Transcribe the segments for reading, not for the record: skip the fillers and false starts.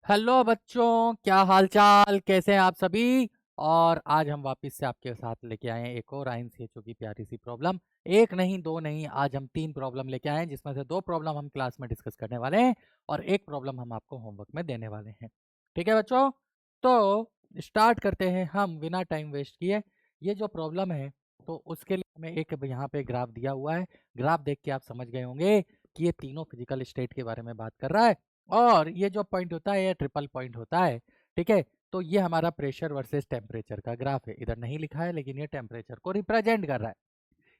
Hello बच्चों, क्या हाल चाल, कैसे हैं आप सभी। और आज हम वापस से आपके साथ लेके आए हैं एक और आइंस की प्यारी सी प्रॉब्लम। एक नहीं, दो नहीं, आज हम 3 प्रॉब्लम लेके आए हैं, जिसमें से 2 प्रॉब्लम हम क्लास में डिस्कस करने वाले हैं और एक प्रॉब्लम हम आपको होमवर्क में देने वाले हैं। ठीक है बच्चों, तो स्टार्ट करते हैं हम बिना टाइम वेस्ट किए। ये जो प्रॉब्लम है तो उसके लिए हमें एक यहाँ पे ग्राफ दिया हुआ है। ग्राफ देख के आप समझ गए होंगे कि ये तीनों फिजिकल स्टेट के बारे में बात कर रहा है और ये जो पॉइंट होता है ये ट्रिपल पॉइंट होता है। ठीक है, तो ये हमारा प्रेशर वर्सेस टेम्परेचर का ग्राफ है। इधर नहीं लिखा है लेकिन ये टेम्परेचर को रिप्रेजेंट कर रहा है।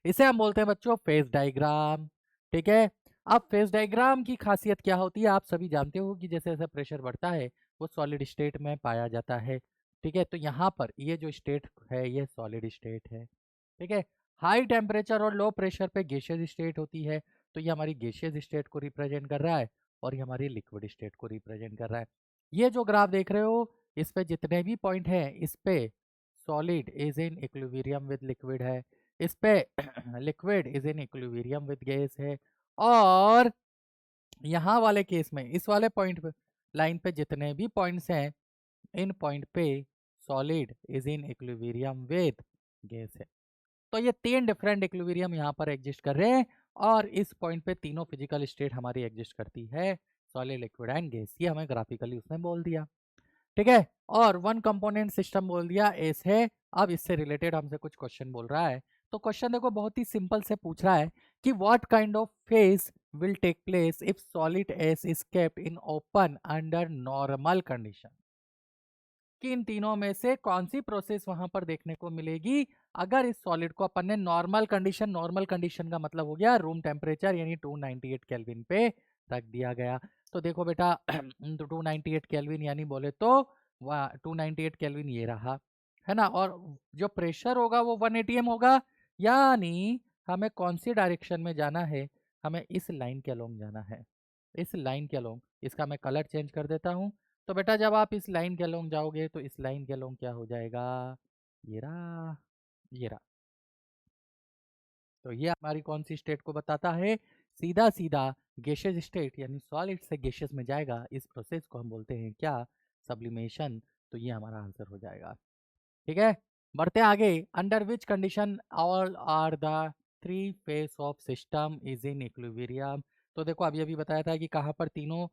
इसे हम बोलते हैं बच्चों फेज डायग्राम। ठीक है, अब फेज डायग्राम की खासियत क्या होती है आप सभी जानते हो कि जैसे जैसे प्रेशर बढ़ता है वो सॉलिड स्टेट में पाया जाता है। ठीक है, तो यहाँ पर ये जो स्टेट है ये सॉलिड स्टेट है। ठीक है, हाई टेम्परेचर और लो प्रेशर पे गैसियस स्टेट होती है, तो ये हमारी गैसियस स्टेट को रिप्रेजेंट कर रहा है और ये हमारी लिक्विड स्टेट को रिप्रेजेंट कर रहा है। ये जो ग्राफ देख रहे हो इस पे जितने भी पॉइंट हैं इस पे solid is in equilibrium with liquid है, इस पे liquid is in equilibrium with gas है, और यहाँ वाले केस में इस वाले पॉइंट पे लाइन पे जितने भी पॉइंट्स हैं इन पॉइंट पे solid is in equilibrium with gas है। तो ये 3 डिफरेंट इक्विलिब्रियम यहाँ पर एग्जिस्ट कर रहे हैं और इस पॉइंट पे तीनों फिजिकल स्टेट हमारी एग्जिस्ट करती है, सॉलिड लिक्विड एंड गैस। ये हमें ग्राफिकली उसने बोल दिया। ठीक है, और वन कंपोनेंट सिस्टम बोल दिया एस है। अब इससे रिलेटेड हमसे कुछ क्वेश्चन बोल रहा है। तो क्वेश्चन देखो बहुत ही सिंपल से पूछ रहा है कि what kind of phase will take place if solid S is kept in open under normal condition. कि इन तीनों में से कौन सी प्रोसेस वहां पर देखने को मिलेगी अगर इस सॉलिड को अपन ने नॉर्मल कंडीशन का मतलब हो गया रूम टेम्परेचर यानी 298 केल्विन पे रख दिया गया। तो देखो बेटा 298 केल्विन यानी बोले तो 298 केल्विन ये रहा है ना, और जो प्रेशर होगा वो 1 atm होगा। यानी हमें कौन सी डायरेक्शन में जाना है, हमें इस लाइन के अलोंग जाना है, इस लाइन के अलोंग। इसका मैं कलर चेंज कर देता हूँ। तो बेटा जब आप इस लाइन के अलोंग जाओगे तो इस लाइन के अलोंग क्या हो जाएगा, ये रहा, ये रहा। तो ये हमारी कौन सी स्टेट को बताता है, सीधा सीधा गैसियस स्टेट यानी सॉलिड से गैसियस में जाएगा। इस प्रोसेस को हम बोलते हैं क्या, सब्लिमेशन। तो ये हमारा आंसर हो जाएगा। ठीक है, बढ़ते हैं आगे। Under which condition all are the 3 phase of system is in equilibrium. तो देखो अभी अभी बताया था कि कहाँ पर तीनों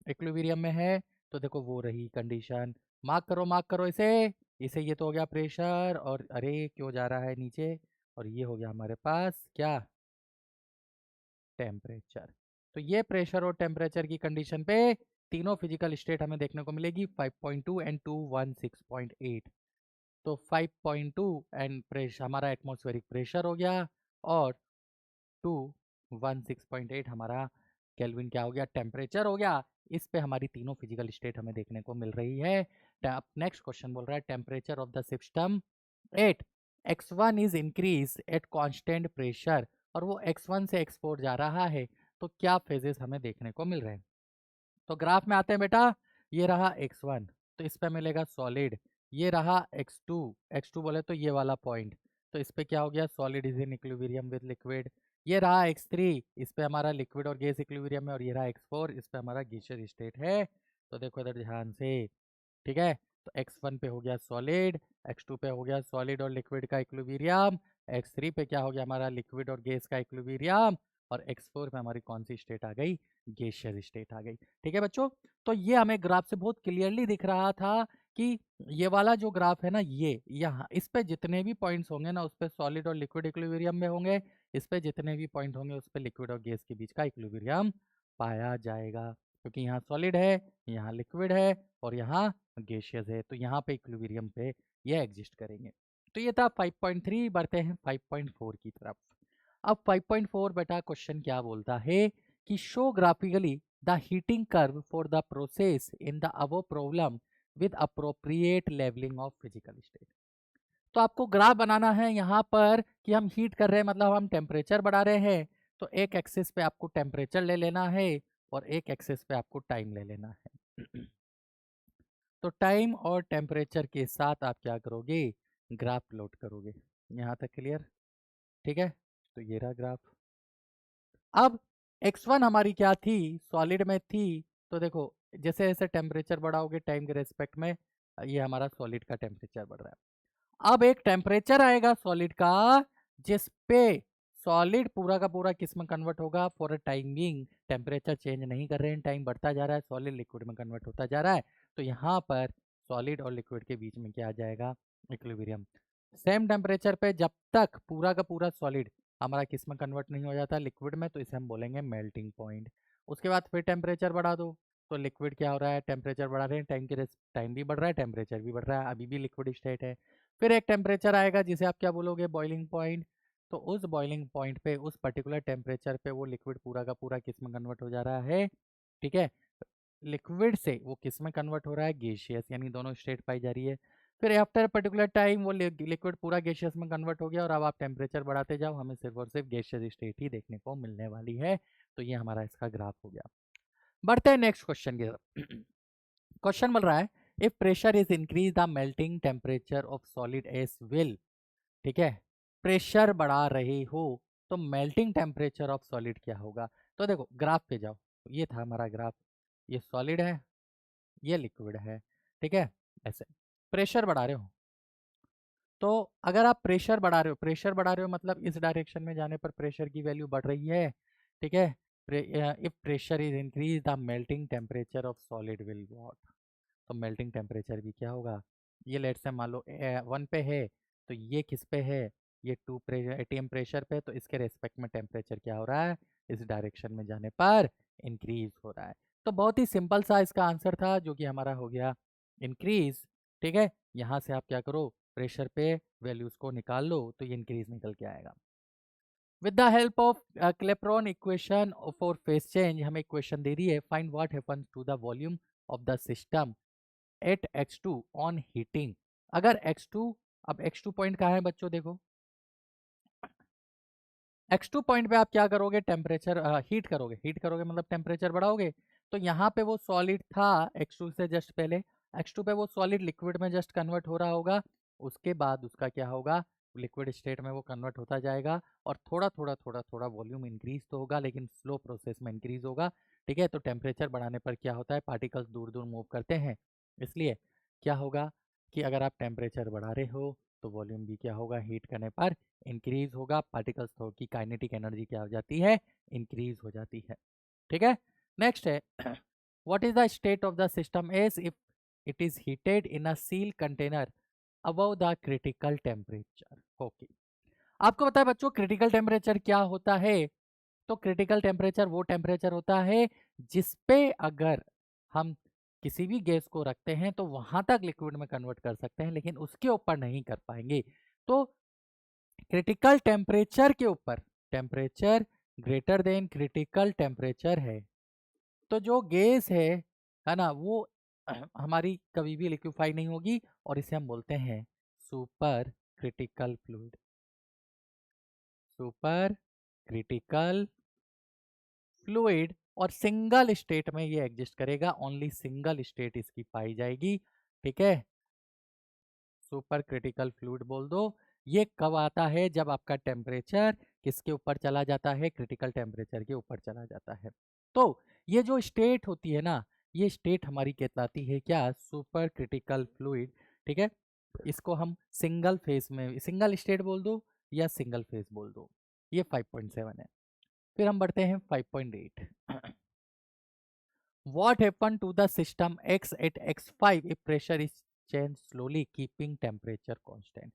इक्विलिब्रियम में है। तो देखो वो रही कंडीशन, मार्क करो इसे। इसे ये तो हो गया प्रेशर, और अरे क्यों जा रहा है नीचे, और ये हो गया हमारे पास क्या, टेम्परेचर। तो ये प्रेशर और टेम्परेचर की कंडीशन पे तीनों फिजिकल स्टेट हमें देखने को मिलेगी 5.2 एंड 216.8। तो 5.2 एंड प्रेशर हमारा एटमॉस्फेरिक प्रेशर हो गया, और 216.8 हमारा केल्विन क्या हो गया, टेम्परेचर हो गया। इस पे हमारी तीनों फिजिकल स्टेट हमें देखने को मिल रही है। नेक्स्ट क्वेश्चन बोल रहा है temperature of the system eight x1 is increase at constant pressure, और वो x1 से x4 जा रहा है। तो क्या फेजेस हमें देखने को मिल रहे हैं। तो ग्राफ में आते हैं बेटा, ये रहा x1 तो इस पे मिलेगा सॉलिड, ये रहा x2 बोले तो ये वाला पॉइंट, तो इस पे क्या हो गया, solid is in equilibrium with liquid. ये रहा x3, इस पे हमारा लिक्विड और गैस इक्विलिब्रियम है, और ये रहा x4, इस पे हमारा गैसियस स्टेट है। तो देखो इधर ध्यान से। ठीक है, तो x1 पे हो गया सॉलिड, x2 पे हो गया सॉलिड और लिक्विड का इक्विलिब्रियम, x3 पे क्या हो गया हमारा लिक्विड और गैस का इक्विलिब्रियम, और x4 पे हमारी कौन सी स्टेट आ गई, गैसियस स्टेट आ गई। ठीक है बच्चों, तो ये हमें ग्राफ से बहुत क्लियरली दिख रहा था कि ये वाला जो ग्राफ है ना, ये यहाँ इस पे जितने भी पॉइंट्स होंगे ना उस पे सॉलिड और लिक्विड इक्विलिब्रियम में होंगे, इस पे जितने भी पॉइंट होंगे उस पे लिक्विड और गैस के बीच का इक्विलिब्रियम पाया जाएगा, क्योंकि यहाँ सॉलिड है, यहाँ लिक्विड है, और यहाँ गैसियस है, तो यहाँ पे इक्विलिब्रियम पे ये एग्जिस्ट करेंगे। तो ये था 5.3, बढ़ते हैं 5.4 की तरफ। अब 5.4 बेटा क्वेश्चन क्या बोलता है कि show graphically the heating curve for the process in the above problem with appropriate levelling of physical state. तो आपको ग्राफ बनाना है यहाँ पर कि हम हीट कर रहे हैं मतलब हम टेम्परेचर बढ़ा रहे हैं। तो एक एक्सिस पे आपको टेम्परेचर ले लेना है और एक एक्सिस पे आपको टाइम ले लेना है। तो टाइम और टेम्परेचर के साथ आप क्या करोगे, ग्राफ प्लॉट करोगे। यहाँ तक क्लियर। ठीक है, तो ये रहा ग्राफ। अब x1 हमारी क्या थी, सॉलिड में थी। तो देखो जैसे जैसे टेम्परेचर बढ़ाओगे टाइम के रेस्पेक्ट में, ये हमारा सॉलिड का टेम्परेचर बढ़ रहा है। अब एक टेम्परेचर आएगा सॉलिड का, जिस पे सॉलिड पूरा का पूरा किस में कन्वर्ट होगा, for a timing temperature change नहीं कर रहे हैं, टाइम बढ़ता जा रहा है, सॉलिड लिक्विड में कन्वर्ट होता जा रहा है। तो यहाँ पर सॉलिड और लिक्विड के बीच में क्या आ जाएगा, इक्विलिब्रियम। सेम टेम्परेचर पे जब तक पूरा का पूरा सॉलिड हमारा किस में कन्वर्ट नहीं हो जाता, लिक्विड में, तो इसे हम बोलेंगे मेल्टिंग पॉइंट। उसके बाद फिर टेम्परेचर बढ़ा दो, तो लिक्विड क्या हो रहा है, टेम्परेचर बढ़ा रहे हैं, टाइम भी बढ़ रहा है, टेम्परेचर भी बढ़ रहा है, अभी भी लिक्विड स्टेट है। फिर एक टेम्परेचर आएगा जिसे आप क्या बोलोगे, बॉइलिंग पॉइंट। तो उस बॉइलिंग पॉइंट पे, उस पर्टिकुलर टेम्परेचर पे वो लिक्विड पूरा का पूरा किस में कन्वर्ट हो जा रहा है, ठीक है, लिक्विड से वो किस में कन्वर्ट हो रहा है, गैसियस, यानी दोनों स्टेट पाई जा रही है। फिर आफ्टर पर्टिकुलर टाइम वो लिक्विड पूरा गैसियस में कन्वर्ट हो गया, और अब आप टेम्परेचर बढ़ाते जाओ, हमें सिर्फ और सिर्फ गैसियस स्टेट ही देखने को मिलने वाली है। तो ये हमारा इसका ग्राफ हो गया। बढ़ते हैं नेक्स्ट क्वेश्चन की तरफ। क्वेश्चन बोल रहा है, if pressure is increase the melting temperature of solid S will, ठीक है, प्रेशर बढ़ा रहे हो तो मेल्टिंग टेम्परेचर ऑफ सॉलिड क्या होगा। तो देखो ग्राफ पे जाओ, ये था हमारा ग्राफ, ये सॉलिड है, ये लिक्विड है, ठीक है, ऐसे प्रेशर बढ़ा रहे हो। तो अगर आप प्रेशर बढ़ा रहे हो, प्रेशर बढ़ा रहे हो मतलब इस डायरेक्शन में जाने पर प्रेशर की वैल्यू बढ़ रही है, ठीक है। If pressure is increase the melting temperature of solid will what, तो मेल्टिंग टेम्परेचर भी क्या होगा, ये लेट से मान लो 1 पे है, तो ये किस पे है, ये 2 एटीएम प्रेशर पे, तो इसके रेस्पेक्ट में टेम्परेचर क्या हो रहा है, इस डायरेक्शन में जाने पर इंक्रीज हो रहा है। तो बहुत ही सिंपल सा इसका आंसर था, जो कि हमारा हो गया इंक्रीज, ठीक है। यहाँ से आप क्या करो, प्रेशर पे वैल्यूज को निकाल लो, तो ये इंक्रीज निकल के आएगा। With the help of Clapeyron equation for phase change, हमें इक्वेशन दे दी है, find what happens to the volume of the system at x2 on heating. अगर x2, अब x2 पॉइंट कहाँ है बच्चों, देखो x2 पॉइंट पे आप क्या करोगे, टेम्परेचर हीट करोगे मतलब टेम्परेचर बढ़ाओगे। तो यहाँ पे वो सॉलिड था x2 से जस्ट पहले, x2 पे वो सॉलिड लिक्विड में जस्ट कन्वर्ट हो रहा होगा, उसके बाद उसका क्या होगा, लिक्विड स्टेट में वो कन्वर्ट होता जाएगा, और थोड़ा थोड़ा थोड़ा थोड़ा वॉल्यूम इंक्रीज तो होगा, लेकिन स्लो प्रोसेस में इंक्रीज होगा, ठीक है। तो टेम्परेचर बढ़ाने पर क्या होता है, पार्टिकल्स दूर दूर मूव करते हैं, इसलिए क्या होगा कि अगर आप टेम्परेचर बढ़ा रहे हो तो वॉल्यूम भी क्या होगा, हीट करने पर इंक्रीज होगा, पार्टिकल्स की काइनेटिक एनर्जी क्या हो जाती है, इंक्रीज हो जाती है, ठीक है। नेक्स्ट है, what is the state of the system as if it is heated in a seal container above the critical temperature. Okay, आपको पता है बच्चों क्रिटिकल टेम्परेचर क्या होता है। तो क्रिटिकल टेम्परेचर वो टेम्परेचर होता है जिसपे अगर हम किसी भी गैस को रखते हैं तो वहां तक लिक्विड में कन्वर्ट कर सकते हैं, लेकिन उसके ऊपर नहीं कर पाएंगे। तो क्रिटिकल टेम्परेचर के ऊपर, temperature greater than critical temperature है, तो जो गैस है ना, वो हमारी कभी भी लिक्विफाई नहीं होगी, और इसे हम बोलते हैं super critical fluid. Super critical fluid, और सिंगल स्टेट में ये एग्जिस्ट करेगा, ओनली सिंगल स्टेट इसकी पाई जाएगी, ठीक है। सुपर क्रिटिकल फ्लूइड बोल दो। ये कब आता है, जब आपका टेम्परेचर किसके ऊपर चला जाता है, क्रिटिकल टेम्परेचर के ऊपर चला जाता है। तो ये जो स्टेट होती है ना, ये स्टेट हमारी कहलाती है क्या, सुपर क्रिटिकल फ्लूइड, ठीक है। इसको हम सिंगल फेज में, सिंगल स्टेट बोल दो या सिंगल फेज बोल दो। ये 5.7 है। फिर हम बढ़ते हैं 5.8। What happened to the system X at X5 if pressure is changed slowly keeping temperature constant?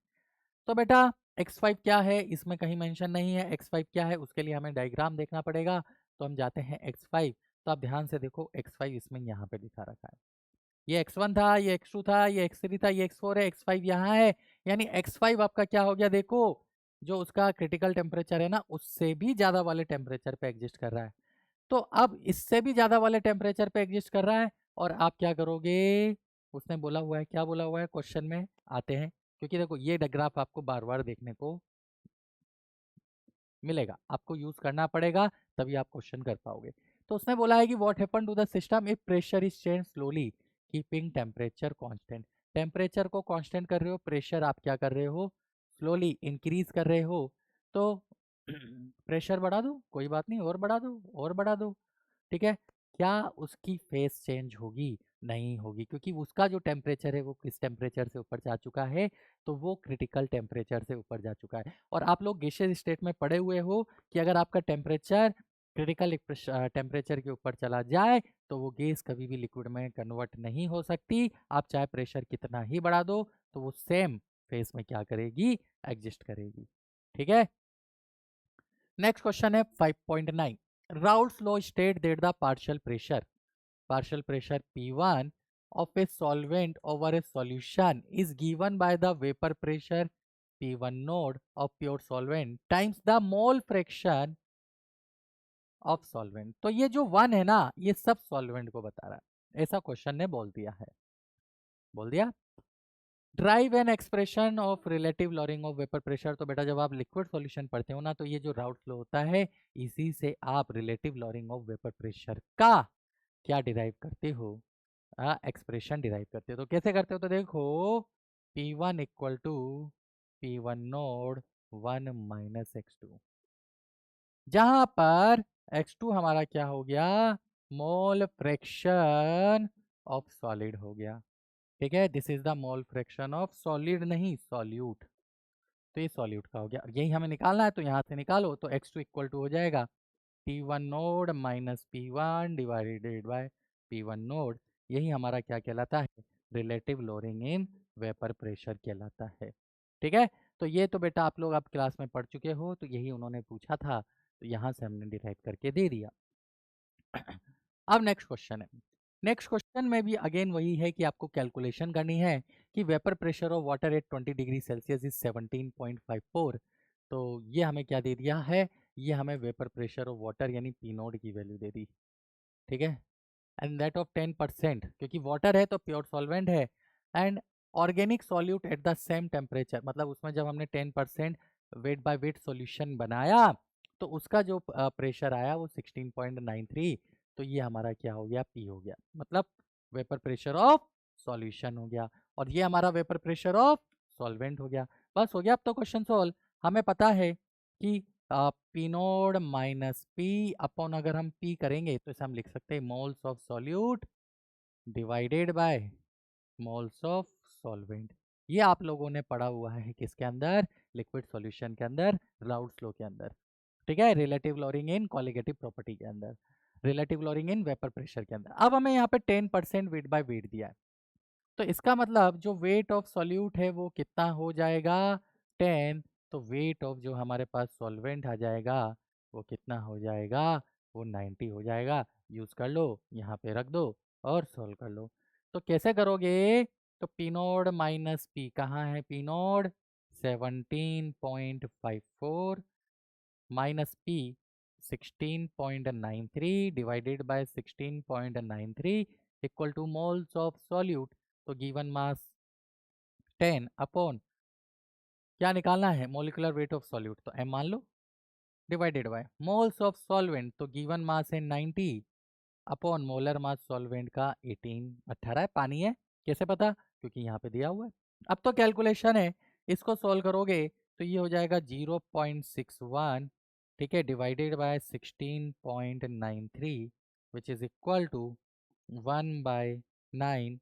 तो बेटा X5 क्या है, इसमें कहीं मेंशन नहीं है। X5 क्या है, उसके लिए हमें डायग्राम देखना पड़ेगा। तो हम जाते हैं X5। तो आप ध्यान से देखो, X5 इसमें यहाँ पे दिखा रखा है, ये X1 था, ये X2 था, ये X3 था, ये X4 है, X5 यहाँ है। यानी X5 आपका क्या हो गया, देखो जो उसका क्रिटिकल टेम्परेचर है ना, उससे भी ज़्यादा वाले टेम्परेचर पे एग्जिस्ट कर रहा है। तो अब इससे भी ज़्यादा वाले टेम्परेचर पे एग्जिस्ट कर रहा है, और आप क्या करोगे, उसने बोला हुआ है, क्या बोला हुआ है क्वेश्चन में, आते हैं, क्योंकि देखो ये ग्राफ आपको बार बार देखने को मिलेगा, आपको यूज करना पड़ेगा, तभी आप क्वेश्चन कर पाओगे। तो उसने बोला है कि what happen to the system if pressure is change slowly keeping temperature constant. Temperature को कांस्टेंट कर रहे हो, प्रेशर आप क्या कर रहे हो, स्लोली इंक्रीज कर रहे हो। तो प्रेशर बढ़ा दो, कोई बात नहीं, और बढ़ा दो और बढ़ा दो, ठीक है। क्या उसकी फेस चेंज होगी? नहीं होगी, क्योंकि उसका जो टेम्परेचर है वो किस टेम्परेचर से ऊपर जा चुका है, तो वो क्रिटिकल टेम्परेचर से ऊपर जा चुका है। और आप लोग गैसियस स्टेट में पढ़े हुए हो कि अगर आपका टेम्परेचर क्रिटिकल टेम्परेचर के ऊपर चला जाए तो वो गैस कभी भी लिक्विड में कन्वर्ट नहीं हो सकती। आप चाहे प्रेशर कितना ही बढ़ा दो तो वो सेम फेस में क्या करेगी, एग्जिस्ट करेगी। ठीक है। नेक्स्ट क्वेश्चन है 5.9। Raoult's law state that the partial pressure P1 of a solvent over a solution is given by the vapor pressure P1 node of pure solvent times the mole fraction of solvent। तो ये जो 1 है ना, ये सब solvent को बता रहा है, ऐसा क्वेश्चन ने बोल दिया है। बोल दिया। Drive an expression of relative lowering of vapour pressure. तो बेटा जब आप लिक्विड सॉल्यूशन पढ़ते हो ना, तो ये जो राउल्ट्स लॉ होता है, इसी से आप relative lowering of vapour pressure का क्या डिराइव करते हो, एक्सप्रेशन डिराइव करते हो। तो कैसे करते हो, तो देखो P1 equal to P1 node 1 minus x2, जहां पर x2 हमारा क्या हो गया, मोल फ्रैक्शन ऑफ सॉलिड हो गया। ठीक है, this is the mole fraction of solid, नहीं सॉल्यूट। तो ये सॉल्यूट का हो गया, यही हमें निकालना है, तो यहाँ से निकालो। तो x2 इक्वल टू हो जाएगा P1 node minus P1 divided by P1 node. यही हमारा क्या कहलाता है, relative lowering in vapour pressure कहलाता है। ठीक है। तो ये तो बेटा आप लोग आप क्लास में पढ़ चुके हो, तो यही उन्होंने पूछा था, तो यहाँ से हमने डिराइव करके दे दिया। अब नेक्स्ट क्वेश्चन है। नेक्स्ट क्वेश्चन में भी अगेन वही है कि आपको कैलकुलेशन करनी है कि vapour pressure of water at 20 degree Celsius is 17.54। तो ये हमें क्या दे दिया है, ये हमें वेपर प्रेशर ऑफ वाटर यानी पी नोड की वैल्यू दे दी। ठीक है। एंड दैट ऑफ 10%, क्योंकि वाटर है तो प्योर सॉल्वेंट है, and organic solute at the same temperature, मतलब उसमें जब हमने 10% वेट बाय वेट सॉल्यूशन बनाया तो उसका जो प्रेशर आया वो 16.93। तो ये हमारा क्या हो गया, पी हो गया, मतलब वेपर प्रेशर ऑफ सॉल्यूशन हो गया, और ये हमारा वेपर प्रेशर ऑफ सॉल्वेंट हो गया। बस हो गया, अब तो क्वेश्चन सोल्व। हमें पता है कि P nought minus P upon, अगर हम पी करेंगे तो इसे हम लिख सकते हैं moles of solute divided by moles of solvent. ये आप लोगों ने पढ़ा हुआ है किसके अंदर, लिक्विड सॉल्यूशन के अंदर, राउल्ट्स लॉ के अंदर। ठीक है, रिलेटिव लॉरिंग इन कॉलिगेटिव प्रॉपर्टी के अंदर, relative lowering in vapour pressure के अंदर। अब हमें यहाँ पे 10% वेट बाय वेट दिया है, तो इसका मतलब जो वेट ऑफ सॉल्यूट है वो कितना हो जाएगा, 10। तो वेट ऑफ जो हमारे पास सॉल्वेंट आ जाएगा वो कितना हो जाएगा, वो 90 हो जाएगा। यूज कर लो, यहाँ पे रख दो और सॉल्व कर लो। तो कैसे करोगे, तो पी नोड माइनस पी, कहाँ है P nought, 17.54 minus P 16.93 divided by 16.93 equal to moles of solute. तो गिवन मास 10 अपॉन, क्या निकालना है, मोलिकुलर वेट ऑफ सॉल्यूट, तो m मान लो, divided by moles of solvent, तो गिवन मास है 90 अपॉन मोलर मास सॉल्वेंट का 18, 18 है, पानी है। कैसे पता, क्योंकि यहाँ पे दिया हुआ है। अब तो कैलकुलेशन है, इसको सॉल्व करोगे तो ये हो जाएगा 0.61, ठीक है, divided by 16.93 which is equal to 1/9।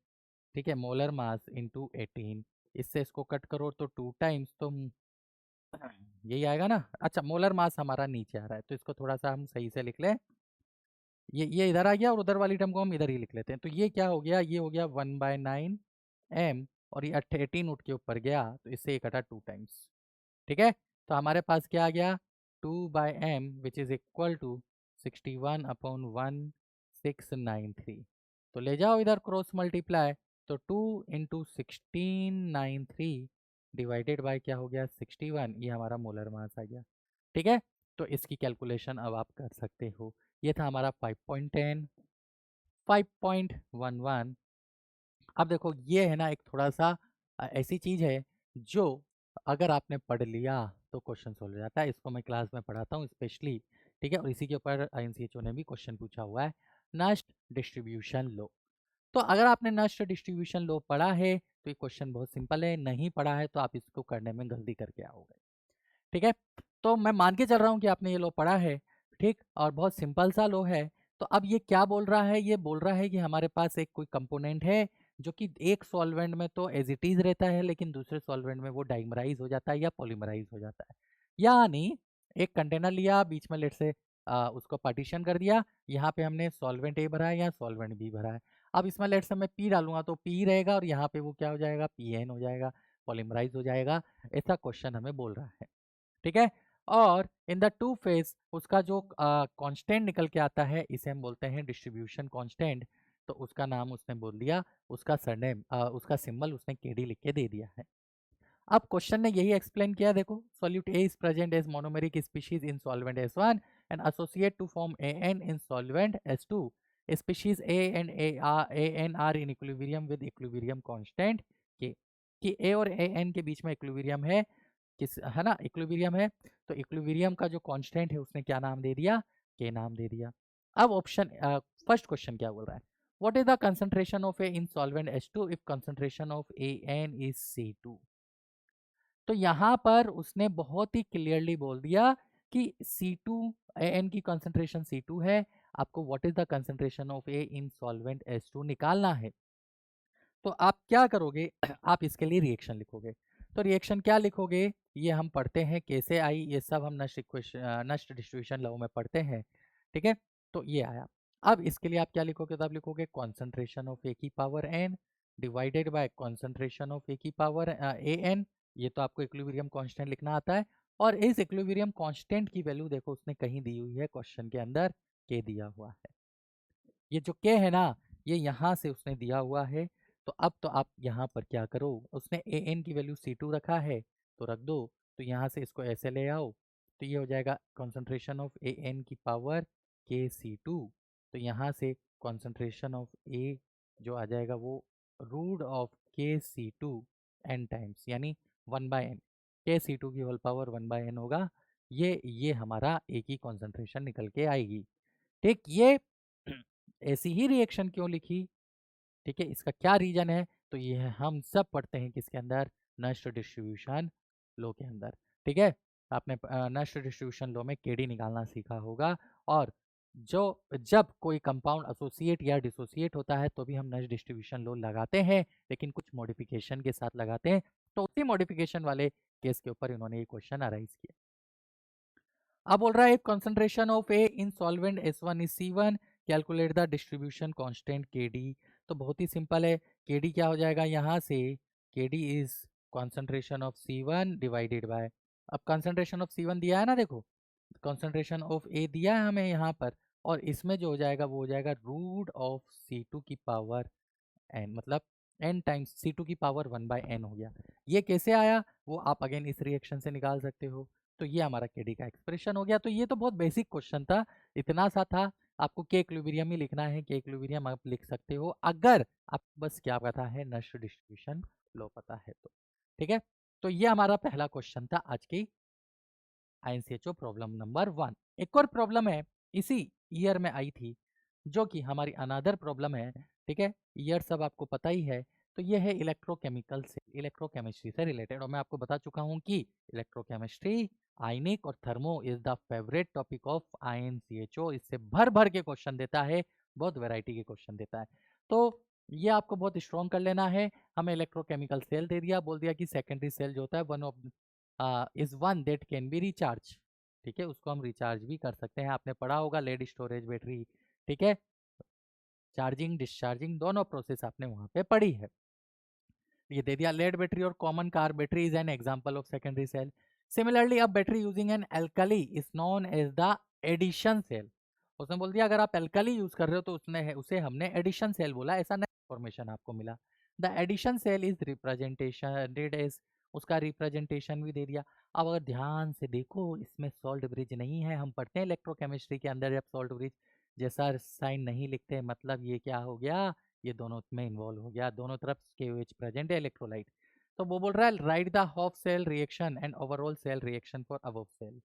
ठीक है, मोलर मास इंटू 18। इससे इसको कट करो तो 2 टाइम्स, तो यही आएगा ना। अच्छा, मोलर मास हमारा नीचे आ रहा है, तो इसको थोड़ा सा हम सही से लिख लें। ये इधर आ गया और उधर वाली टर्म को हम इधर ही लिख लेते हैं। तो ये क्या हो गया, ये हो गया 1/9 m, और ये 18 उठ के ऊपर गया तो इससे ये कटा 2 टाइम्स। ठीक है, तो हमारे पास क्या आ गया, 2/m which is equal to 61/1693। तो ले जाओ इधर क्रॉस मल्टीप्लाई, तो 2 इंटू 1693 डिवाइडेड बाय क्या हो गया 61, ये हमारा मोलर मास आ गया। ठीक है, तो इसकी कैलकुलेशन अब आप कर सकते हो। ये था हमारा 5.10। 5.11, अब देखो ये है ना एक थोड़ा सा ऐसी चीज़ है जो अगर आपने पढ़ लिया तो क्वेश्चन सोल्व हो जाता है। इसको मैं क्लास में पढ़ाता हूँ स्पेशली। ठीक है, और इसी के ऊपर INCHO ने भी क्वेश्चन पूछा हुआ है, नस्ट डिस्ट्रीब्यूशन लो। तो अगर आपने नस्ट डिस्ट्रीब्यूशन लो पढ़ा है तो ये क्वेश्चन बहुत सिंपल है, नहीं पढ़ा है तो आप इसको करने में गलती करके आओगे। ठीक है, तो मैं मान के चल रहा हूँ कि आपने ये लो पढ़ा है, ठीक, और बहुत सिंपल सा लो है। तो अब ये क्या बोल रहा है, ये बोल रहा है कि हमारे पास एक कोई कंपोनेंट है जो कि एक सॉल्वेंट में तो एज इट इज रहता है, लेकिन दूसरे सॉल्वेंट में वो डाइमराइज हो जाता है या पॉलीमराइज हो जाता है। यानी एक कंटेनर लिया, बीच में लेट से उसको पार्टीशन कर दिया, यहाँ पे हमने सॉल्वेंट ए भरा है या सॉल्वेंट बी भरा है। अब इसमें लेट से मैं पी डालूंगा तो पी रहेगा और यहाँ पे वो क्या हो जाएगा, पी एन हो जाएगा, पॉलीमराइज हो जाएगा। ऐसा क्वेश्चन हमें बोल रहा है, ठीक है। और इन द टू फेज उसका जो कांस्टेंट निकल के आता है, इसे हम बोलते हैं डिस्ट्रीब्यूशन कांस्टेंट। तो उसका नाम उसने बोल दिया, उसका सरनेम उसका सिंबल उसने केडी लिख के दे दिया है। अब क्वेश्चन ने यही एक्सप्लेन किया, देखो solute A is present as monomeric species in solvent S1 and associate to form AN in solvent S2। Species A and AN are in equilibrium with equilibrium constant K, कि A और AN के बीच में equilibrium है, किस है ना, equilibrium है। तो इक्विलिब्रियम का जो कांस्टेंट है उसने क्या नाम दे दिया, के नाम दे दिया। अब ऑप्शन फर्स्ट क्वेश्चन क्या बोल रहा है, what is the concentration of A in solvent H2 if concentration of AN is C2। तो यहाँ पर उसने बहुत ही क्लियरली बोल दिया कि C2 AN की कंसंट्रेशन C2 है, आपको what is the concentration of A in solvent H2 निकालना है। तो आप क्या करोगे आप इसके लिए रिएक्शन लिखोगे। तो रिएक्शन क्या लिखोगे, ये हम पढ़ते हैं कैसे आई, ये सब हम नष्ट डिस्ट्रीब्यूशन लॉ में पढ़ते हैं, ठीक है। तो ये आया। अब इसके लिए आप क्या लिखोगे, तो आप लिखोगे कॉन्सेंट्रेशन ऑफ ए की power n divided by concentration of A की पावर ए एन। ये तो आपको इक्विलिब्रियम कांस्टेंट लिखना आता है। और इस इक्विलिब्रियम कांस्टेंट की वैल्यू देखो उसने कहीं दी हुई है क्वेश्चन के अंदर, के दिया हुआ है। ये जो के है ना, ये यहाँ से उसने दिया हुआ है। तो अब तो आप यहाँ पर क्या करो, उसने ए एन की वैल्यू C2 रखा है तो रख दो। तो यहाँ से इसको ऐसे ले आओ, तो ये हो जाएगा कॉन्सेंट्रेशन ऑफ ए एन की पावर KC2। तो यहाँ से कॉन्सेंट्रेशन ऑफ ए जो आ जाएगा वो root of KC2 N times, यानी 1/n, KC2 की होल पावर 1/n होगा। ये हमारा ए की कॉन्सेंट्रेशन निकल के आएगी, ठीक। ये ऐसी ही रिएक्शन क्यों लिखी, ठीक है, इसका क्या रीजन है, तो ये है हम सब पढ़ते हैं किसके अंदर, नष्ट डिस्ट्रीब्यूशन लो के अंदर, ठीक है। आपने नष्ट डिस्ट्रीब्यूशन लो में केडी निकालना सीखा होगा। और जो जब कोई कंपाउंड एसोसिएट या डिसोसिएट होता है तो भी हम नष्ट डिस्ट्रीब्यूशन लो लगाते हैं, लेकिन कुछ मॉडिफिकेशन के साथ लगाते हैं। तो उसी मॉडिफिकेशन वाले केस के ऊपर इन्होंने ये क्वेश्चन अराइज किया। अब बोल रहा है concentration of A in solvent S1 is C1, calculate the distribution constant KD। तो बहुत ही सिंपल है, KD क्या हो जाएगा यहाँ से, KD is concentration of C1 divided by, अब कंसंट्रेशन ऑफ C1 दिया है ना, देखो कंसंट्रेशन ऑफ ए दिया है हमें यहाँ पर, और इसमें जो हो जाएगा वो हो जाएगा रूट ऑफ C2 की पावर n, मतलब n टाइम्स C2 की पावर 1/n हो गया। ये कैसे आया वो आप अगेन इस रिएक्शन से निकाल सकते हो। तो ये हमारा केडी का एक्सप्रेशन हो गया। तो ये तो बहुत बेसिक क्वेश्चन था, इतना सा था। आपको के इक्विलिब्रियम ही लिखना है, के इक्विलिब्रियम आप लिख सकते हो अगर आप बस क्या पता है, नष्ट डिस्ट्रीब्यूशन लो पता है तो, ठीक है। तो ये हमारा पहला क्वेश्चन था आज की INCHO प्रॉब्लम नंबर 1। एक और प्रॉब्लम है इसी ईयर में आई थी, जो कि हमारी अनदर प्रॉब्लम है, ठीक है। ईयर सब आपको पता ही है। तो ये है इलेक्ट्रोकेमिकल से, इलेक्ट्रोकेमिस्ट्री से रिलेटेड, और मैं आपको बता चुका हूँ कि इलेक्ट्रोकेमिस्ट्री, आयनिक और thermo is the favourite topic of INCHO। इससे भर भर के क्वेश्चन देता है, बहुत वैरायटी के क्वेश्चन देता है। तो ये आपको बहुत स्ट्रॉन्ग कर लेना है। हमें इलेक्ट्रोकेमिकल सेल दे दिया, बोल दिया कि सेकेंडरी सेल जो होता है one of is one that can be recharge, ठीक है, उसको हम रिचार्ज भी कर सकते हैं। आपने पढ़ा होगा लेड स्टोरेज बैटरी, ठीक है, चार्जिंग डिस्चार्जिंग दोनों प्रोसेस आपने वहां पे पढ़ी है। ये दे दिया लेड बैटरी और common car battery is an example of secondary cell. Similarly अब battery using an alkali is known as the addition cell. उसने बोल दिया अगर आप एल्कली यूज कर रहे हो तो उसने है उसे हमने एडिशन सेल बोला, ऐसा नया इंफॉर्मेशन आपको मिला। The addition cell is representation as, उसका रिप्रेजेंटेशन भी दे दिया। अब अगर ध्यान से देखो इसमें सॉल्ट ब्रिज नहीं है, हम पढ़ते हैं इलेक्ट्रोकेमिस्ट्री के अंदर जब सॉल्ट ब्रिज जैसा साइन नहीं लिखते, मतलब ये क्या हो गया, ये दोनों में इन्वॉल्व हो गया, दोनों तरफ KOH प्रेजेंट है इलेक्ट्रोलाइट। तो वो बोल रहा है write the half cell reaction and overall cell reaction for above cell.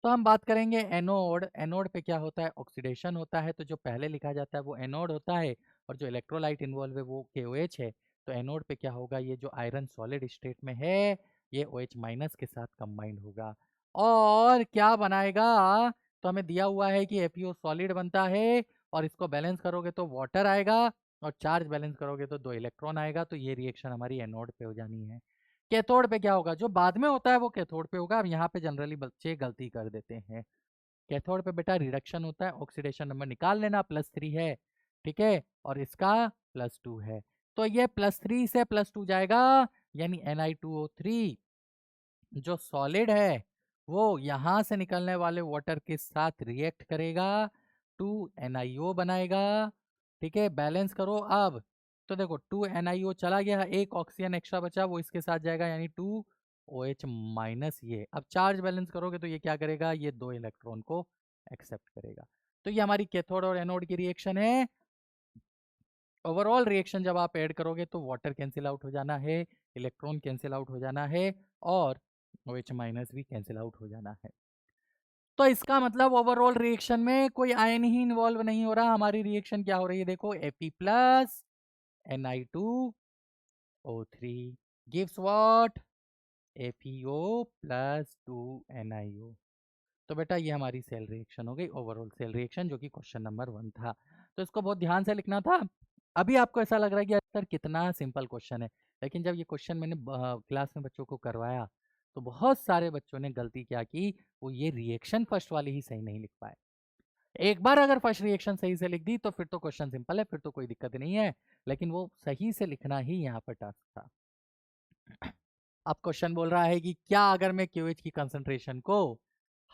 तो हम बात करेंगे एनोड। एनोड पे क्या होता है, ऑक्सीडेशन होता है। तो जो पहले लिखा जाता है वो एनोड होता है, और जो इलेक्ट्रोलाइट इन्वॉल्व है वो KOH है। तो एनोड पे क्या होगा, ये जो आयरन सॉलिड स्टेट में है ये OH माइनस के साथ कंबाइंड होगा और क्या बनाएगा, तो हमें दिया हुआ है कि FeO सॉलिड बनता है और इसको बैलेंस करोगे तो वाटर आएगा और चार्ज बैलेंस करोगे तो 2 इलेक्ट्रॉन आएगा। तो ये रिएक्शन हमारी एनोड पे हो जानी है। कैथोड पे क्या होगा? जो बाद में होता है वो कैथोड पे होगा। अब यहाँ पे जनरली बच्चे गलती कर देते हैं। कैथोड पे बेटा रिडक्शन होता है, ऑक्सीडेशन नंबर निकाल लेना, +3 है, ठीक है, और इसका +2 है। तो ये +3 से +2 जाएगा, यानी Ni2O3 जो सॉलिड है वो यहां से निकलने वाले वाटर के साथ रिएक्ट करेगा, 2NiO बनाएगा, ठीक है। बैलेंस करो अब। तो देखो 2NiO चला गया, एक ऑक्सीजन एक्स्ट्रा बचा, वो इसके साथ जाएगा, यानी 2OH माइनस। ये अब चार्ज बैलेंस करोगे तो ये क्या करेगा? ये 2 इलेक्ट्रॉन को एक्सेप्ट करेगा। तो ये हमारी कैथोड और एनोड की रिएक्शन है। ओवरऑल रिएक्शन जब आप ऐड करोगे तो वाटर कैंसिल आउट हो जाना है, इलेक्ट्रॉन कैंसिल आउट हो जाना है, और OH माइनस भी कैंसिल आउट हो जाना है। तो इसका मतलब ओवरऑल रिएक्शन में कोई आयन ही इन्वॉल्व नहीं हो रहा। हमारी रिएक्शन क्या हो रही है? देखो Fe plus Ni2O3 gives what? FeO plus 2NiO। तो बेटा ये हमारी सेल रिएक्शन हो गई, ओवरऑल सेल रिएक्शन, जो कि क्वेश्चन नंबर 1 था। तो इसको बहुत ध्यान से लिखना था। अभी आपको ऐसा लग रहा है कि सर कितना सिंपल क्वेश्चन है, लेकिन जब ये क्वेश्चन मैंने क्लास में बच्चों को करवाया तो बहुत सारे बच्चों ने गलती क्या की, वो ये रिएक्शन फर्स्ट वाली ही सही नहीं लिख पाए। एक बार अगर फर्स्ट रिएक्शन सही से लिख दी तो फिर तो क्वेश्चन सिंपल है, फिर तो कोई दिक्कत नहीं है, लेकिन वो सही से लिखना ही यहाँ पर टास्क था। अब क्वेश्चन बोल रहा है कि क्या अगर मैं QH की कंसंट्रेशन को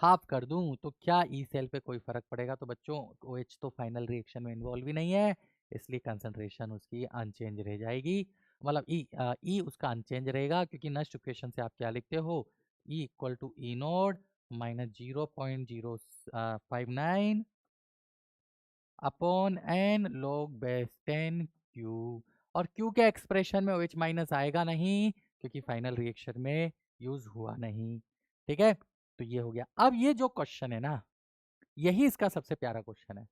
हाफ कर दूं तो क्या ई सेल पे कोई फर्क पड़ेगा? तो बच्चों OH तो फाइनल रिएक्शन में इन्वॉल्व ही नहीं है, इसलिए कंसंट्रेशन उसकी अनचेंज रह जाएगी। मतलब ई उसका अनचेंज रहेगा, क्योंकि नेक्स्ट इक्वेशन से आप क्या लिखते हो? E equal to E naught minus 0.059 upon N log base 10 Q। और Q के एक्सप्रेशन में OH माइनस आएगा नहीं, क्योंकि फाइनल रिएक्शन में यूज हुआ नहीं, ठीक है। तो ये हो गया। अब ये जो क्वेश्चन है ना, यही इसका सबसे प्यारा क्वेश्चन है,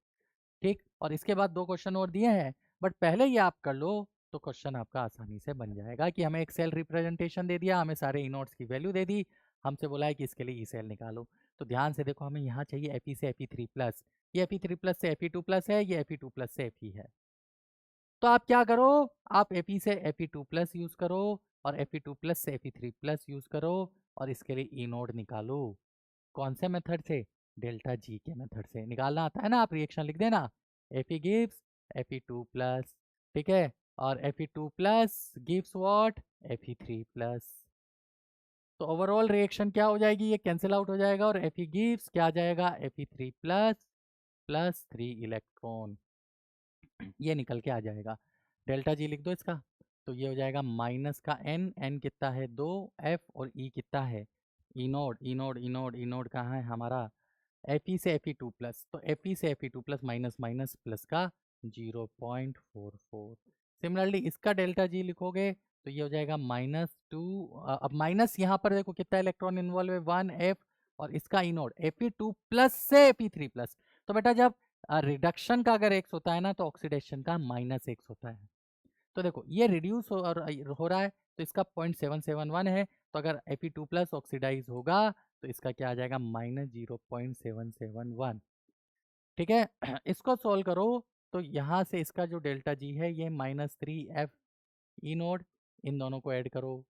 ठीक। और इसके बाद 2 क्वेश्चन और दिए हैं, बट पहले ये आप कर लो तो क्वेश्चन आपका आसानी से बन जाएगा। कि हमें एक सेल रिप्रेजेंटेशन दे दिया, हमें सारे इनोड्स की वैल्यू दे दी, हमसे बोला है कि इसके लिए ई सेल निकालो। तो ध्यान से देखो, हमें यहाँ चाहिए Fe से Fe3 प्लस, ये Fe3 प्लस से Fe2 प्लस है, ये Fe2 प्लस से Fe है। तो आप क्या करो? आप Fe से Fe2 प्लस यूज करो और Fe2 प्लस से Fe3 प्लस यूज करो, और इसके लिए ई नोड निकालो। कौन से मेथड से? डेल्टा जी के मेथड से निकालना आता है ना, आप रिएक्शन लिख देना, Fe गिव्स Fe2 प्लस, ठीक है, और Fe2 plus gives what? Fe3 plus. तो ओवरऑल रिएक्शन क्या हो जाएगी? ये कैंसिल आउट हो जाएगा, और Fe गिव्स क्या आ जाएगा? Fe3 प्लस प्लस 3 इलेक्ट्रॉन, ये निकल के आ जाएगा। डेल्टा जी लिख दो इसका, तो ये हो जाएगा माइनस का n कितना है? 2, F और E कितना है? ई नोड, ई नोड, ई नोड, ई नोड कहाँ है हमारा? Fe से Fe2 प्लस, तो Fe से Fe2 plus minus minus plus का 0.44। सिमिलरली इसका डेल्टा जी लिखोगे तो ये हो जाएगा -2। अब माइनस यहाँ पर देखो कितना इलेक्ट्रॉन इन्वॉल्व है? 1F, और इसका ई नोड Fe2 प्लस से Fe3 प्लस। तो बेटा जब रिडक्शन का अगर x होता है ना, तो ऑक्सीडेशन का -x होता है। तो देखो ये रिड्यूस हो रहा है, तो इसका 0.771 है, तो अगर Fe2 प्लस ऑक्सीडाइज होगा तो इसका क्या आ जाएगा? -0.771, ठीक है। इसको सोल्व करो तो यहाँ से इसका जो डेल्टा जी है ये -3F ई नोड, इन दोनों को ऐड करो,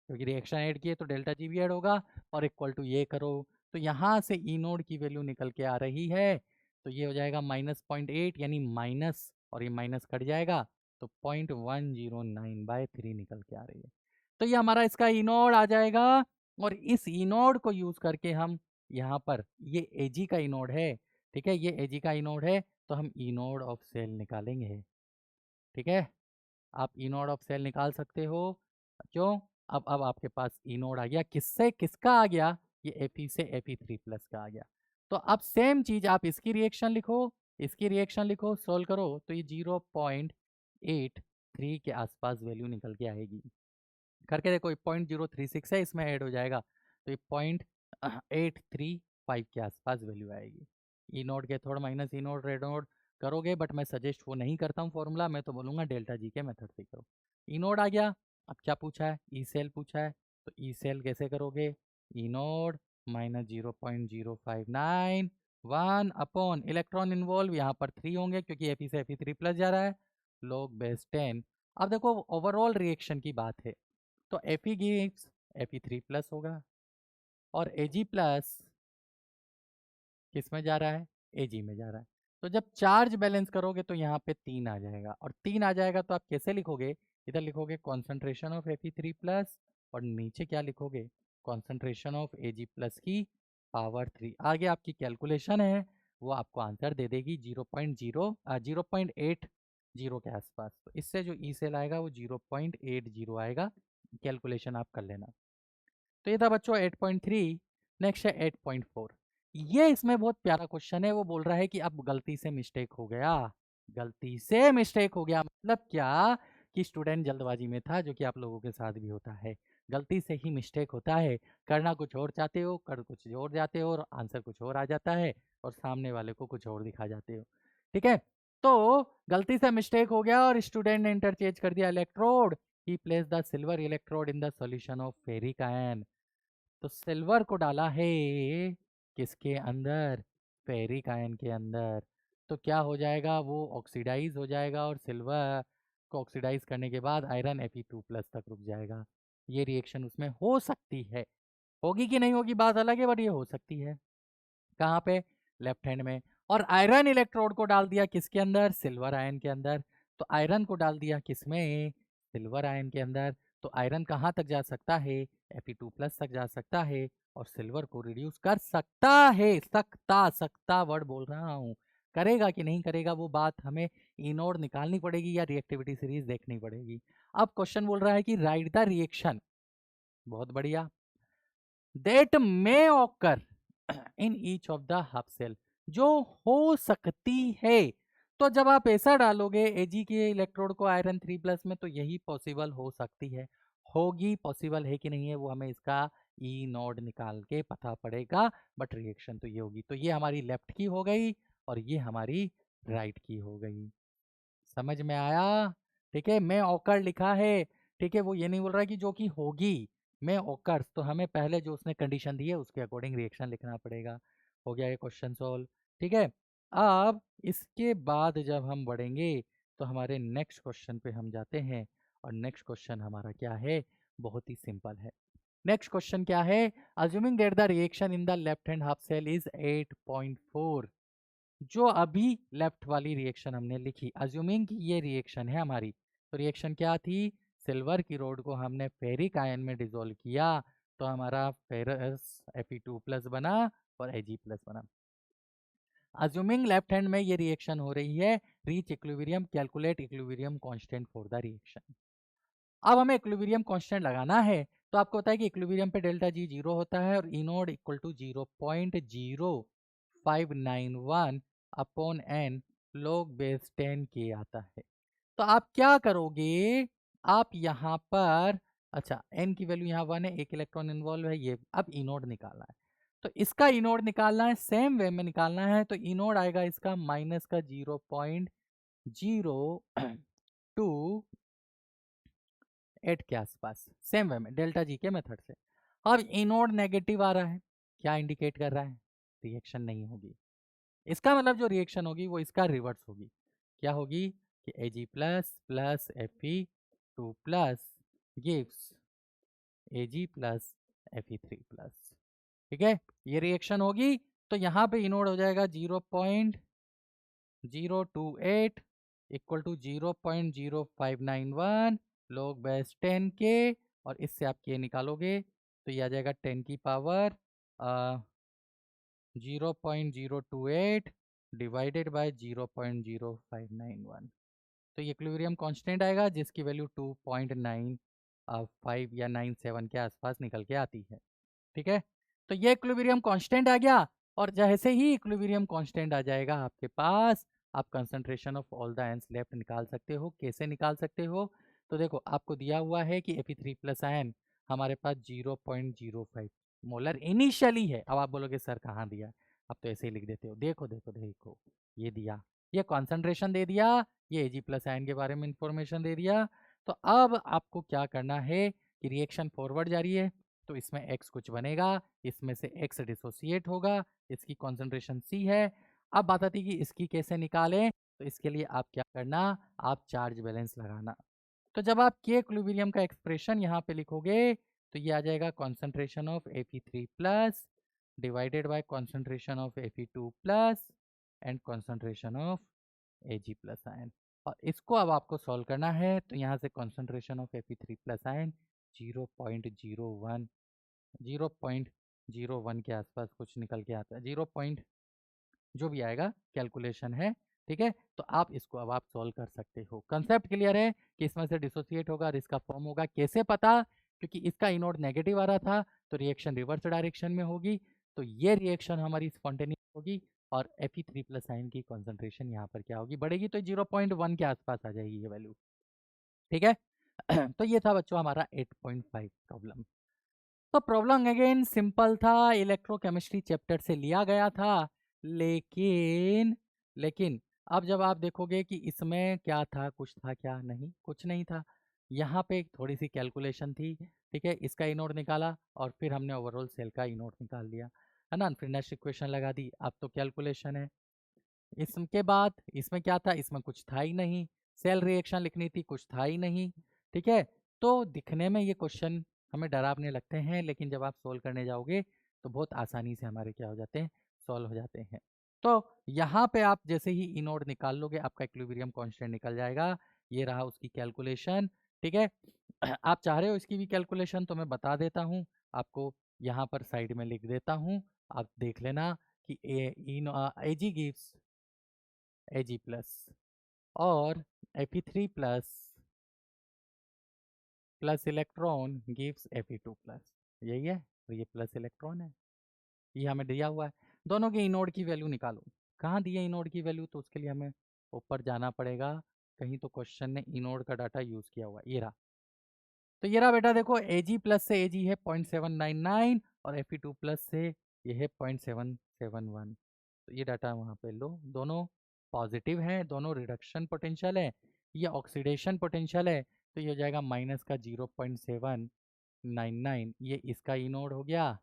क्योंकि रिएक्शन ऐड किए तो डेल्टा जी भी ऐड होगा, और इक्वल टू ये करो, तो यहाँ से ई नोड की वैल्यू निकल के आ रही है, तो ये हो जाएगा -0.8, यानी माइनस, और ये माइनस कट जाएगा, तो 0.109/3 निकल के आ रही है। तो ये हमारा इसका ई नोड आ जाएगा, और इस ई नोड को यूज करके हम यहाँ पर, ये Ag का ई नोड है, ठीक है, ये Ag का ई नोड है, तो हम ई नोड ऑफ सेल निकालेंगे, ठीक है। आप ई नोड ऑफ सेल निकाल सकते हो। क्यों? अब आपके पास ई नोड आ गया, किससे किसका आ गया? ये Fe से Fe3 प्लस का आ गया। तो अब सेम चीज आप इसकी रिएक्शन लिखो, इसकी रिएक्शन लिखो, सोल्व करो, तो ये 0.83 के आसपास वैल्यू निकल के आएगी। करके देखो, 0.036 है, इसमें ऐड हो जाएगा, तो ये 0.835 के आसपास वैल्यू आएगी। ई नोड के थोड़ा माइनस ई नोड रेड नोड करोगे, बट मैं सजेस्ट वो नहीं करता हूँ फॉर्मूला, मैं तो बोलूँगा डेल्टा जी के मेथड से करो। ई नोड आ गया। अब क्या पूछा है? ई सेल पूछा है, तो ई सेल कैसे करोगे? ई naught minus 0.059 1 upon electron involve, यहाँ पर 3 होंगे क्योंकि Fe से Fe3 प्लस जा रहा है, log बेस 10। अब देखो ओवरऑल रिएक्शन की बात है तो Fe गिव्स Fe3 प्लस होगा और Ag प्लस किस में जा रहा है, Ag में जा रहा है। तो जब चार्ज बैलेंस करोगे तो यहाँ पे 3 आ जाएगा और 3 आ जाएगा तो आप कैसे लिखोगे, इधर लिखोगे कॉन्सेंट्रेशन ऑफ Fe3 प्लस और नीचे क्या लिखोगे, कॉन्सेंट्रेशन ऑफ Ag प्लस की पावर 3। आगे आपकी कैलकुलेशन है वो आपको आंसर दे देगी 0.8 के आसपास। तो इससे जो ई सेल आएगा वो 0.80 आएगा, कैलकुलेशन आप कर लेना। तो ये था बच्चों 8.3। नेक्स्ट है 8.4। ये इसमें बहुत प्यारा क्वेश्चन है, वो बोल रहा है कि अब गलती से मिस्टेक हो गया, गलती से मिस्टेक हो गया मतलब क्या कि स्टूडेंट जल्दबाजी में था, जो कि आप लोगों के साथ भी होता है, गलती से ही मिस्टेक होता है, करना कुछ और चाहते हो, कर कुछ और जाते हो और आंसर कुछ और आ जाता है और सामने वाले को कुछ और दिखा जाते हो। ठीक है, तो गलती से मिस्टेक हो गया और स्टूडेंट ने इंटरचेंज कर दिया electrode. He place the silver electrode in the solution of ferric ion. तो सिल्वर को डाला है किसके अंदर, फेरिक आयन के अंदर। तो क्या हो जाएगा, वो ऑक्सीडाइज हो जाएगा और सिल्वर को ऑक्सीडाइज करने के बाद आयरन Fe2 प्लस तक रुक जाएगा। ये रिएक्शन उसमें हो सकती है, होगी कि नहीं होगी बात अलग है, बट ये हो सकती है। कहाँ पे, लेफ्ट हैंड में। और आयरन इलेक्ट्रोड को डाल दिया किसके अंदर, सिल्वर आयन के अंदर। तो आयरन को डाल दिया किसमें, सिल्वर आयन के अंदर। तो आयरन कहाँ तक जा सकता है, Fe2 प्लस तक जा सकता है और सिल्वर को रिड्यूस कर सकता है। सकता वर्ड बोल रहा हूँ, करेगा कि नहीं करेगा वो बात हमें इनोड निकालनी पड़ेगी या रिएक्टिविटी सीरीज देखनी पड़ेगी। अब क्वेश्चन बोल रहा है कि राइट द रिएक्शन, बहुत बढ़िया, that may occur in each of the half cell, जो हो सकती है। तो जब आप ऐसा डालोगे Ag के इलेक्ट्रोड को आयरन 3 प्लस में, तो यही पॉसिबल हो सकती है, होगी, पॉसिबल है कि नहीं है वो हमें इसका ई नोड निकाल के पता पड़ेगा, बट रिएक्शन तो ये होगी। तो ये हमारी लेफ्ट की हो गई और ये हमारी राइट की हो गई। समझ में आया? ठीक है, मैं ऑकर लिखा है, ठीक है, वो ये नहीं बोल रहा है कि जो कि होगी, मैं ऑकर्स, तो हमें पहले जो उसने कंडीशन दी है उसके अकॉर्डिंग रिएक्शन लिखना पड़ेगा। हो गया ये क्वेश्चन सॉल्व। ठीक है, अब इसके बाद जब हम बढ़ेंगे तो हमारे नेक्स्ट क्वेश्चन पे हम जाते हैं और नेक्स्ट क्वेश्चन हमारा क्या है, बहुत ही सिंपल है। नेक्स्ट क्वेश्चन क्या है, assuming that the reaction in the left hand half cell is 8.4। जो अभी लेफ्ट वाली रिएक्शन हमने लिखी, अज्यूमिंग कि ये रिएक्शन है हमारी, तो रिएक्शन क्या थी, सिल्वर की रोड को हमने फेरिक आयन में डिसॉल्व किया तो हमारा फेरस Fe2 प्लस बना और Ag प्लस बना। अज्यूमिंग लेफ्ट हैंड में ये रिएक्शन हो रही है, reach equilibrium, calculate equilibrium constant for the reaction. अब हमें इक्विलिब्रियम कांस्टेंट लगाना है, तो आपको पता है कि इक्विलिब्रियम पे डेल्टा जी 0 होता है और E naught equal to 0.0591 upon N log base 10 के आता है। तो आप क्या करोगे, आप यहाँ पर, अच्छा एन की वैल्यू यहाँ 1 है, एक इलेक्ट्रॉन इन्वॉल्व है, ये अब ई नोड निकालना है। तो इसका ई नोड निकालना है, सेम वे में निकालना है। तो ई नोड आएगा इसका माइनस का 0.028 के आसपास, सेम वे में डेल्टा जी के मेथड से। अब ई नोड नेगेटिव आ रहा है, क्या इंडिकेट कर रहा है, रिएक्शन नहीं होगी। इसका मतलब जो रिएक्शन होगी वो इसका रिवर्स होगी। क्या होगी कि Ag plus plus Fe2 plus gives Ag plus Fe3 plus. ठीक है, ये रिएक्शन होगी तो यहाँ पे इनोड हो जाएगा 0.028 इक्वल टू 0.0591 log बेस 10 के, और इससे आप के निकालोगे तो ये आ जाएगा 10 की पावर 0.028 डिवाइडेड बाय 0.0591। तो ये इक्विलिब्रियम कांस्टेंट आएगा जिसकी वैल्यू 2.95 या 97 के आसपास निकल के आती है। ठीक है, तो ये इक्विलिब्रियम कांस्टेंट आ गया और जैसे ही इक्विलिब्रियम कांस्टेंट आ जाएगा आपके पास, आप concentration of all the ions left निकाल सकते हो। कैसे निकाल सकते हो, तो देखो आपको दिया हुआ है कि Fe3 प्लस आयन हमारे पास 0.05 मोलर इनिशियली है। अब आप बोलोगे सर कहाँ दिया, अब तो ऐसे ही लिख देते हो, देखो देखो देखो, ये दिया, ये कॉन्सेंट्रेशन दे दिया, ये Ag प्लस आयन के बारे में इंफॉर्मेशन दे दिया। तो अब आपको क्या करना है कि रिएक्शन फॉरवर्ड जा रही है, तो इसमें x कुछ बनेगा, इसमें से x डिसोसिएट होगा, इसकी कॉन्सेंट्रेशन C है। अब बात आती है कि इसकी कैसे निकालें, तो इसके लिए आप क्या करना, आप चार्ज बैलेंस लगाना। तो जब आप के इक्विलिब्रियम का एक्सप्रेशन यहाँ पे लिखोगे तो ये आ जाएगा concentration of Fe3 plus divided by concentration of Fe2 plus and concentration of Ag plus ion. और इसको अब आपको सॉल्व करना है, तो यहाँ से concentration of Fe3 plus ion 0.01 0.01 के आसपास कुछ निकल के आता है, 0 जो भी आएगा कैलकुलेशन है, ठीक है। तो आप इसको अब आप सॉल्व कर सकते हो। कंसेप्ट क्लियर है कि इसमें से डिसोसिएट होगा और इसका फॉर्म होगा, कैसे पता, क्योंकि इसका इनोड नेगेटिव आ रहा था तो रिएक्शन रिवर्स डायरेक्शन में होगी, तो ये रिएक्शन हमारी स्पॉन्टेनियस होगी और Fe3 प्लस आयन की कॉन्सेंट्रेशन यहाँ पर क्या होगी, बढ़ेगी, तो 0.1 के आसपास आ जाएगी ये वैल्यू, ठीक है। तो ये था बच्चों हमारा 8.5 प्रॉब्लम। तो प्रॉब्लम अगेन सिंपल था, इलेक्ट्रोकेमिस्ट्री चैप्टर से लिया गया था, लेकिन लेकिन अब जब आप देखोगे कि इसमें क्या था, कुछ था क्या, नहीं कुछ नहीं था। यहाँ पे एक थोड़ी सी कैलकुलेशन थी, ठीक है, इसका इनोड निकाला और फिर हमने ओवरऑल सेल का इनोड निकाल लिया, है ना, फिर नेक्स्ट इक्वेशन लगा दी, अब तो कैलकुलेशन है। इसके बाद इसमें क्या था, इसमें कुछ था ही नहीं, सेल रिएक्शन लिखनी थी, कुछ था ही नहीं, ठीक है। तो दिखने में ये क्वेश्चन हमें डरावने लगते हैं, लेकिन जब आप सोल्व करने जाओगे तो बहुत आसानी से हमारे क्या हो जाते हैं, सॉल्व हो जाते हैं। तो यहाँ पे आप जैसे ही इनोड निकाल लोगे आपका इक्विलिब्रियम कांस्टेंट निकल जाएगा, ये रहा उसकी कैलकुलेशन, ठीक है। आप चाह रहे हो इसकी भी कैलकुलेशन तो मैं बता देता हूँ आपको, यहाँ पर साइड में लिख देता हूँ, आप देख लेना कि Ag गिव्स Ag प्लस और Fe3 plus electron gives Fe2 plus, यही है, तो ये प्लस इलेक्ट्रॉन है, ये हमें दिया हुआ है। दोनों के इनोड की वैल्यू निकालो, कहाँ दिए इनोड की वैल्यू, तो उसके लिए हमें ऊपर जाना पड़ेगा, कहीं तो क्वेश्चन ने इनोड का डाटा यूज किया हुआ, ये रहा। तो ये रहा बेटा, देखो Ag प्लस से Ag है 0.799 और Fe2 प्लस से ये है 0.771, तो ये डाटा वहाँ पे लो, दोनों पॉजिटिव हैं, दोनों रिडक्शन पोटेंशियल है, ये ऑक्सीडेशन पोटेंशियल है, तो ये हो जाएगा माइनस का 0.799, ये इसका इनोड हो गया,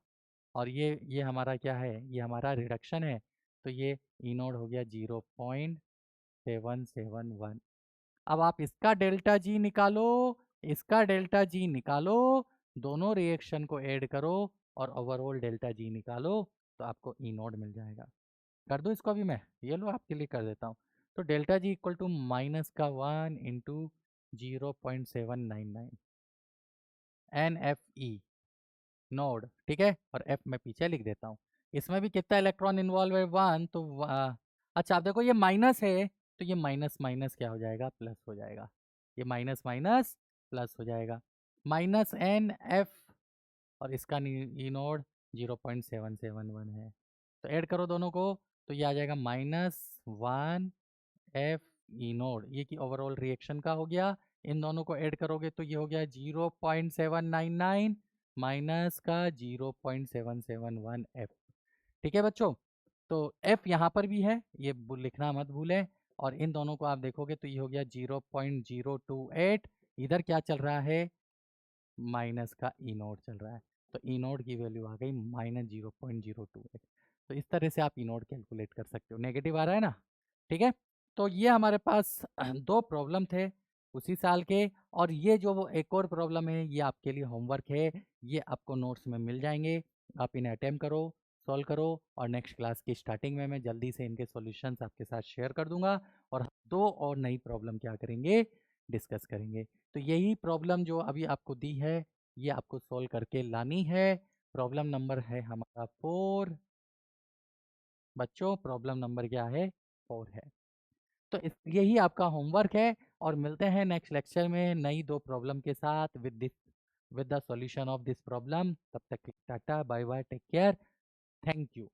और ये हमारा क्या है, ये हमारा रिडक्शन है, तो ये इनोड हो गया 0.771। अब आप इसका डेल्टा जी निकालो, इसका डेल्टा जी निकालो, दोनों रिएक्शन को ऐड करो और ओवरऑल डेल्टा जी निकालो, तो आपको ई नोड मिल जाएगा। कर दो इसको अभी मैं, ये लो आपके लिए कर देता हूँ। तो delta G equal to minus का 1 into 0.799 N F E naught, ठीक है, और एफ मैं पीछे लिख देता हूँ। इसमें भी कितना इलेक्ट्रॉन इन्वॉल्व है, 1, तो अच्छा आप देखो ये माइनस है, तो ये माइनस माइनस क्या हो जाएगा, प्लस हो जाएगा, ये माइनस माइनस प्लस हो जाएगा, माइनस एन एफ, और इसका ई नोड 0.771 है, तो ऐड करो दोनों को, तो ये आ जाएगा -1 एफ ई नोड, ये कि ओवरऑल रिएक्शन का हो गया, इन दोनों को ऐड करोगे तो ये हो गया 0.799 माइनस का 0.771 एफ, ठीक है बच्चों। तो एफ यहाँ पर भी है, ये लिखना मत भूलें, और इन दोनों को आप देखोगे तो ये हो गया 0.028, इधर क्या चल रहा है, माइनस का ई नोड चल रहा है, तो ई नोड की वैल्यू आ गई -0.028। तो इस तरह से आप ई नोड कैलकुलेट कर सकते हो, नेगेटिव आ रहा है ना, ठीक है। तो ये हमारे पास दो प्रॉब्लम थे उसी साल के, और ये जो वो एक और प्रॉब्लम है ये आपके लिए होमवर्क है, ये आपको नोट्स में मिल जाएंगे, आप इन्हें अटेम्प्ट करो, सॉल्व करो, और नेक्स्ट क्लास की स्टार्टिंग में मैं जल्दी से इनके सॉल्यूशंस आपके साथ शेयर कर दूंगा, और दो और नई प्रॉब्लम क्या करेंगे, डिस्कस करेंगे। तो यही प्रॉब्लम जो अभी आपको दी है ये आपको सॉल्व करके लानी है, प्रॉब्लम नंबर है हमारा 4 बच्चों, प्रॉब्लम नंबर क्या है, 4 है। तो यही आपका होमवर्क है, और मिलते हैं नेक्स्ट लेक्चर में नई दो प्रॉब्लम के साथ with the solution of this problem. तब तक ta-ta bye bye, take care, thank you.